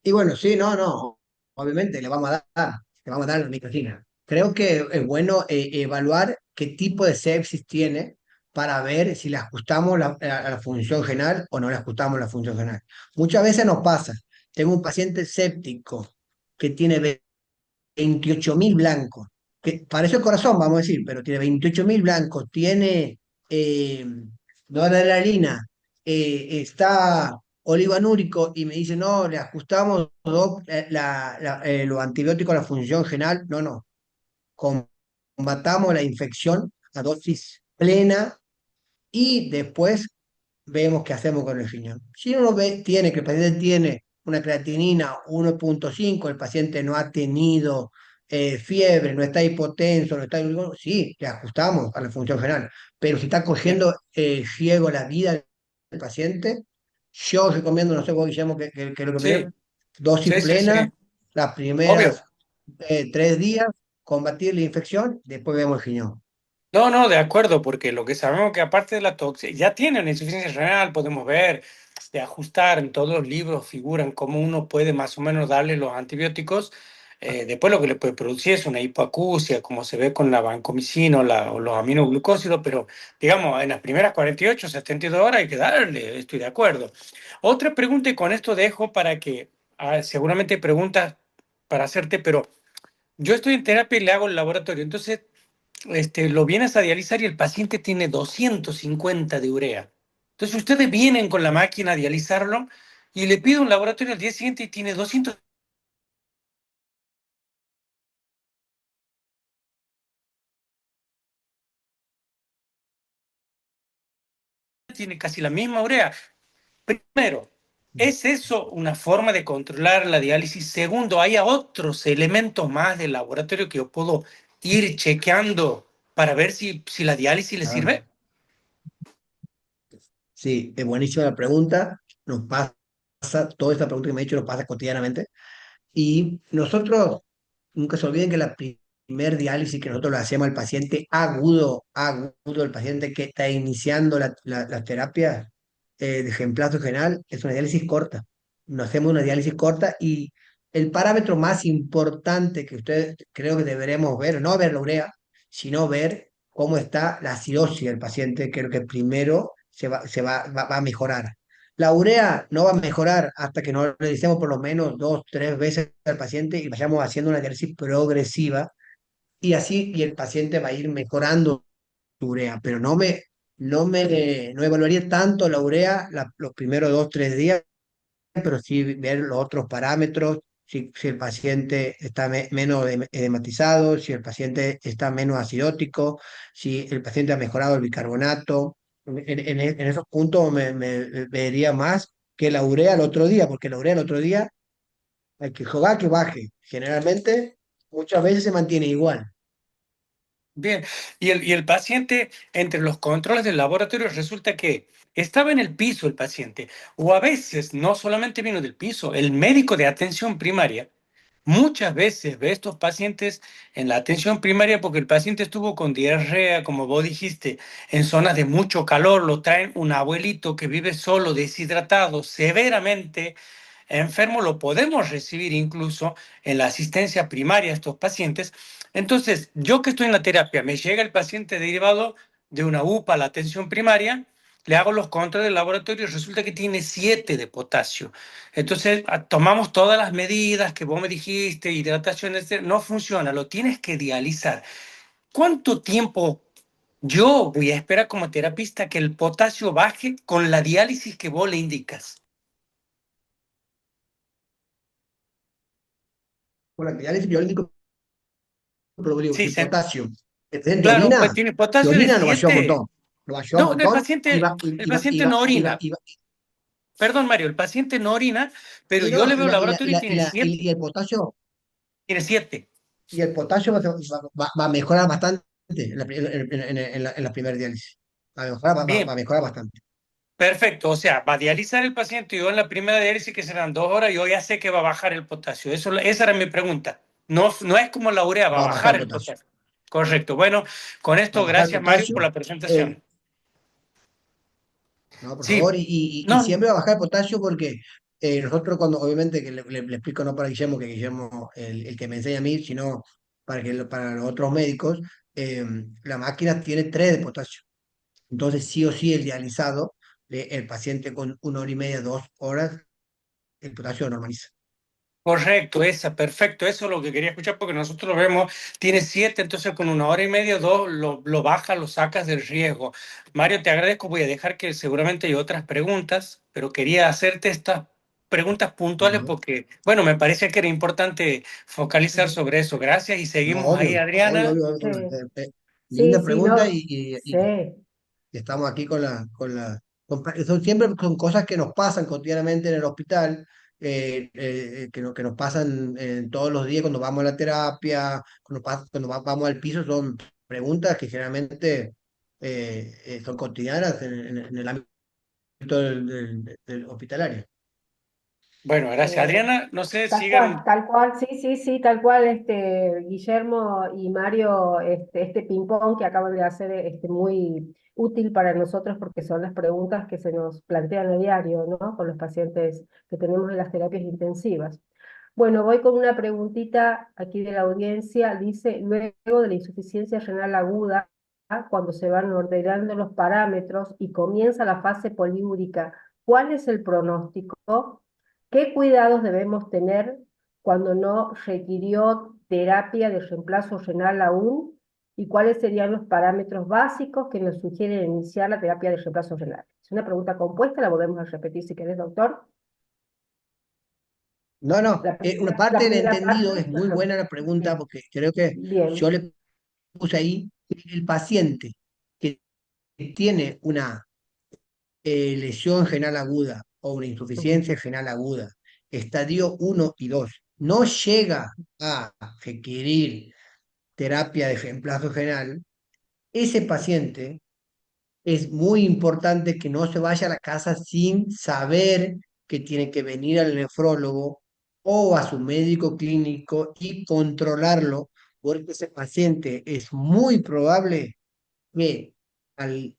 Y bueno, sí, no, no, obviamente le vamos a dar la nicotina. Creo que es bueno evaluar qué tipo de sepsis tiene para ver si le ajustamos a la función renal o no le ajustamos la función renal. Muchas veces nos pasa, tengo un paciente séptico que tiene 28.000 blancos, que parece el corazón, vamos a decir, pero tiene 28.000 blancos, tiene eh, noradrenalina, está olivanúrico y me dice, no, le ajustamos los antibióticos a la función renal. No, no, combatamos la infección a dosis plena y después vemos qué hacemos con el riñón. Si uno tiene que el paciente tiene una creatinina 1,5, el paciente no ha tenido fiebre, no está hipotenso, no está, sí, le ajustamos a la función renal, pero si está Bien. cogiendo riesgo la vida del paciente, yo recomiendo, no sé vos, Guillermo, que es lo que Sí, opinás, dosis sí, sí, plena, sí. las Obvio. primeras 3 días, combatir la infección, después vemos el riñón. No, no, de acuerdo, porque lo que sabemos que aparte de la toxicidad, ya tienen insuficiencia renal, podemos ver, de ajustar, en todos los libros figuran cómo uno puede más o menos darle los antibióticos. Después lo que le puede producir es una hipoacusia, como se ve con la vancomicina o los aminoglucósidos, pero digamos, en las primeras 48, 72 horas hay que darle, estoy de acuerdo. Otra pregunta y con esto dejo para que, seguramente hay preguntas para hacerte, pero yo estoy en terapia y le hago el laboratorio, entonces lo vienes a dializar y el paciente tiene 250 de urea. Entonces ustedes vienen con la máquina a dializarlo y le pido un laboratorio al día siguiente y tiene 200, tiene casi la misma urea. Primero, ¿es eso una forma de controlar la diálisis? Segundo, ¿hay otros elementos más del laboratorio que yo puedo ir chequeando para ver si la diálisis le Claro. sirve? Sí, es buenísima la pregunta. Nos pasa, toda esta pregunta que me ha dicho nos pasa cotidianamente. Y nosotros, nunca se olviden que la primer diálisis que nosotros le hacemos al paciente agudo, el paciente que está iniciando la terapia de reemplazo general, es una diálisis corta. Nos hacemos una diálisis corta y el parámetro más importante que ustedes creo que deberemos ver, no ver la urea, sino ver cómo está la acidosis del paciente, que es lo que primero va a mejorar. La urea no va a mejorar hasta que no realicemos por lo menos 2, 3 veces al paciente y vayamos haciendo una diálisis progresiva y así y el paciente va a ir mejorando su urea, pero no evaluaría tanto la urea los primeros 2, 3 días, pero sí ver los otros parámetros, si el paciente está menos edematizado, si el paciente está menos acidótico, si el paciente ha mejorado el bicarbonato. En esos puntos me vería más que la urea el otro día, porque la urea el otro día hay que jugar que baje. Generalmente, muchas veces se mantiene igual. Bien, y el paciente, entre los controles del laboratorio, resulta que estaba en el piso el paciente, o a veces no solamente vino del piso, el médico de atención primaria muchas veces ve estos pacientes en la atención primaria porque el paciente estuvo con diarrea, como vos dijiste, en zonas de mucho calor, lo traen un abuelito que vive solo, deshidratado, severamente enfermo, lo podemos recibir incluso en la asistencia primaria a estos pacientes. Entonces, yo que estoy en la terapia, me llega el paciente derivado de una UPA a la atención primaria, le hago los controles del laboratorio y resulta que tiene 7 de potasio. Entonces, tomamos todas las medidas que vos me dijiste, hidratación, etcétera, no funciona, lo tienes que dializar. ¿Cuánto tiempo yo voy a esperar como terapista que el potasio baje con la diálisis que vos le indicas? Por la diálisis biológico, pero digo, Sí, si el potasio está en tu claro, pues orina, tiene tu potasio de orina lo vació un 7. montón. Lo vació un No, el montón paciente, el paciente no orina. Perdón, Mario, el paciente no orina, pero y yo no, le veo el laboratorio y tiene 7. y el potasio, Tiene 7. y el potasio va a mejorar bastante en la primera diálisis. Va a Bien, mejorar bastante. perfecto. O sea, va a dializar el paciente y yo en la primera diálisis, que serán 2 horas, yo ya sé que va a bajar el potasio. Esa era mi pregunta. No, no es como la urea, va Va a a bajar bajar el el potasio. potasio. Correcto. Bueno, con Va esto, a bajar el gracias, Mario, por potasio. la eh, presentación. no, por Sí, favor, y no, siempre va a bajar el potasio porque nosotros cuando, obviamente, que le explico no para Guillermo, que Guillermo el que me enseña a mí, sino para los otros médicos, eh, la máquina tiene 3 de potasio. Entonces, sí o sí, el dializado, el paciente con 1 hora y media, 2 horas, el potasio lo normaliza. correcto, perfecto. Eso es lo que quería escuchar porque nosotros lo vemos, tiene 7, entonces con 1 hora y media, 2, lo bajas, lo sacas del riesgo. Mario, te agradezco. Voy a dejar que seguramente hay otras preguntas, pero quería hacerte estas preguntas puntuales Ujú. porque, bueno, me parecía que era importante focalizar Sí, sobre eso. Gracias y No, seguimos ahí, obvio, obvio, Adriana. obvio, obvio. sí, Linda sí, pregunta no, sí, y estamos aquí son siempre son cosas que nos pasan cotidianamente en el hospital, que nos pasan todos los días cuando vamos a la terapia, cuando vamos al piso, son preguntas que generalmente son cotidianas en el ámbito del hospitalario. Bueno, gracias, eh, Adriana. No sé, sigan. tal cual, sí, sí, sí, tal cual, Guillermo y Mario, este ping-pong que acaban de hacer, muy útil para nosotros porque son las preguntas que se nos plantean a diario, ¿no? Con los pacientes que tenemos en las terapias intensivas. Bueno, voy con una preguntita aquí de la audiencia. Dice, luego de la insuficiencia renal aguda, cuando se van ordenando los parámetros y comienza la fase poliúrica, ¿cuál es el pronóstico? ¿Qué cuidados debemos tener cuando no requirió terapia de reemplazo renal aún? ¿Y cuáles serían los parámetros básicos que nos sugieren iniciar la terapia de reemplazo renal? Es una pregunta compuesta, la volvemos a repetir si querés, doctor. No, no, una La parte del primera parte, entendido es muy ajá, buena la pregunta bien, porque creo que yo bien. le puse ahí el paciente que tiene una lesión renal aguda o una Ujú. insuficiencia renal aguda, estadio 1 y 2, no llega a requerir terapia de reemplazo renal, ese paciente es muy importante que no se vaya a la casa sin saber que tiene que venir al nefrólogo o a su médico clínico y controlarlo, porque ese paciente es muy probable que al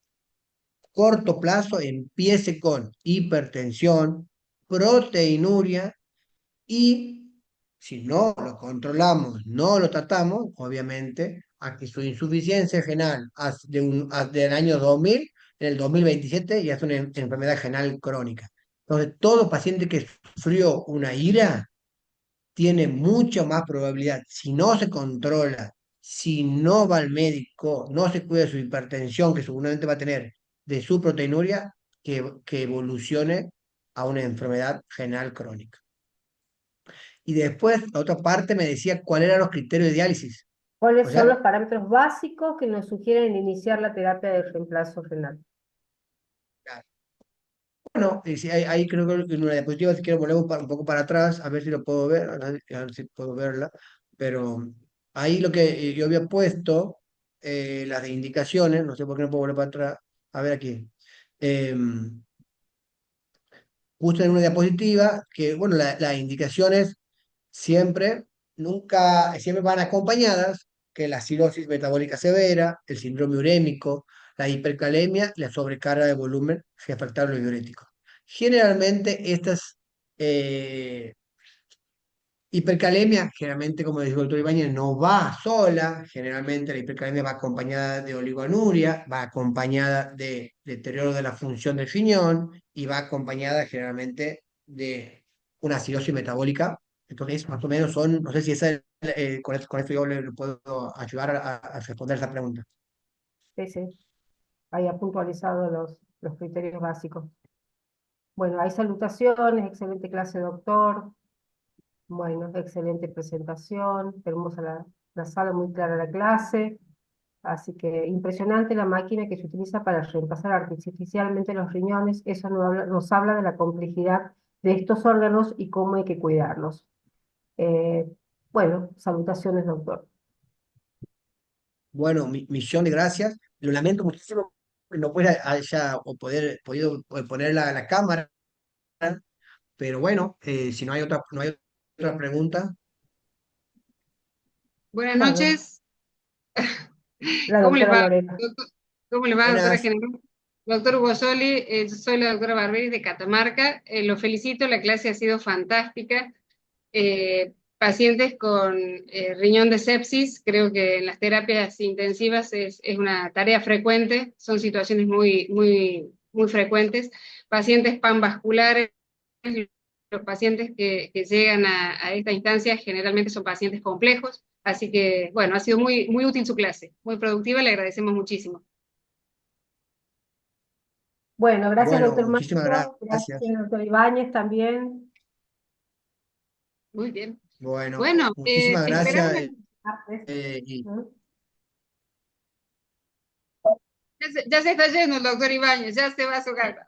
corto plazo empiece con hipertensión, proteinuria y si no lo controlamos, no lo tratamos, obviamente, a que su insuficiencia renal del año 2000, en el 2027 ya es una enfermedad renal crónica. Entonces, todo paciente que sufrió una ira tiene mucha más probabilidad, si no se controla, si no va al médico, no se cuida de su hipertensión, que seguramente va a tener, de su proteinuria, que evolucione a una enfermedad renal crónica. Y después, la otra parte me decía cuáles eran los criterios de diálisis. O ¿Cuáles son sea, los parámetros básicos que nos sugieren iniciar la terapia de reemplazo renal? bueno, y si ahí creo que en una diapositiva, si quiero volver un poco para atrás, a ver si lo puedo ver, a ver si puedo verla, pero ahí lo que yo había puesto, las de indicaciones, no sé por qué no puedo volver para atrás, a ver aquí. Puse en una diapositiva que, bueno, las indicaciones siempre, siempre van acompañadas, que la cirrosis metabólica severa, el síndrome urémico, la hipercalemia, la sobrecarga de volumen refractario a los diuréticos. Generalmente estas hipercalemia, generalmente, como dijo el doctor Ibáñez, no va sola, generalmente la hipercalemia va acompañada de oligonuria, va acompañada de deterioro de la función del riñón y va acompañada generalmente de una acidosis metabólica. Entonces, más o menos son, no sé si esa, con esto yo le puedo ayudar a responder esa pregunta. Sí, sí, ahí ha puntualizado los criterios básicos. Bueno, hay salutaciones, excelente clase, doctor. Bueno, excelente presentación, hermosa la sala, muy clara la clase. Así que impresionante la máquina que se utiliza para reemplazar artificialmente los riñones. Eso nos habla de la complejidad de estos órganos y cómo hay que cuidarlos. Eh, bueno, salutaciones, doctor. Bueno, millón de gracias. Lo lamento muchísimo que no pueda haya o podido poner la cámara. Pero bueno, si no hay otra pregunta, Buenas Bueno, noches. la ¿Cómo les doctora va, Lorena. doctor? ¿Cómo les va, doctora buenas. general? Doctor Hugo Soli, soy la doctora Barberis de Catamarca. Lo felicito, la clase ha sido fantástica. Pacientes con riñón de sepsis, creo que en las terapias intensivas es una tarea frecuente, son situaciones muy frecuentes. Pacientes panvasculares, los pacientes que llegan a esta instancia generalmente son pacientes complejos, así que, bueno, ha sido muy útil su clase, muy productiva, le agradecemos muchísimo. Bueno, gracias, Bueno, doctor muchísimas Mario. gracias. Gracias, doctor Ibáñez, también. Muy bien. Bueno, Bueno, muchísimas esperamos gracias. el- Y ¿Mm? ya se está yendo el doctor Ibáñez, ya se va a su casa.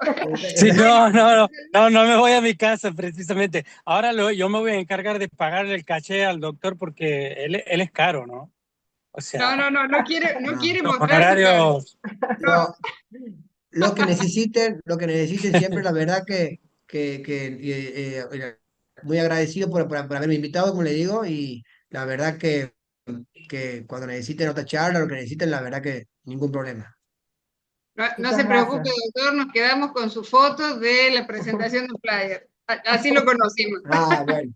Sí, Bueno, no me voy a mi casa precisamente. Ahora yo me voy a encargar de pagarle el caché al doctor porque él es caro, ¿no? O sea, no no, quiere los mostrar su cara. honorarios. No, lo, lo que necesiten siempre, la verdad que muy agradecido por haberme invitado, como le digo, y la verdad que cuando necesiten otra charla, lo que necesiten, la verdad que ningún problema. no Muchas se preocupe, gracias. doctor, nos quedamos con su foto de la presentación del flyer. Así lo conocimos. Ah, bueno.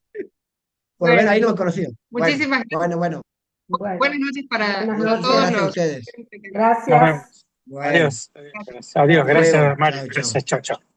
Por lo menos ahí Bueno, no me conocía. Bueno, muchísimas gracias. bueno. Buenas Bueno, noches para buenas Muchísimas todos noches. gracias a los... ustedes. Nos Gracias. vemos. Bueno, Adiós. Gracias. Adiós. hasta Gracias, luego. Mario. Chao, chao. Gracias. Chao, chao.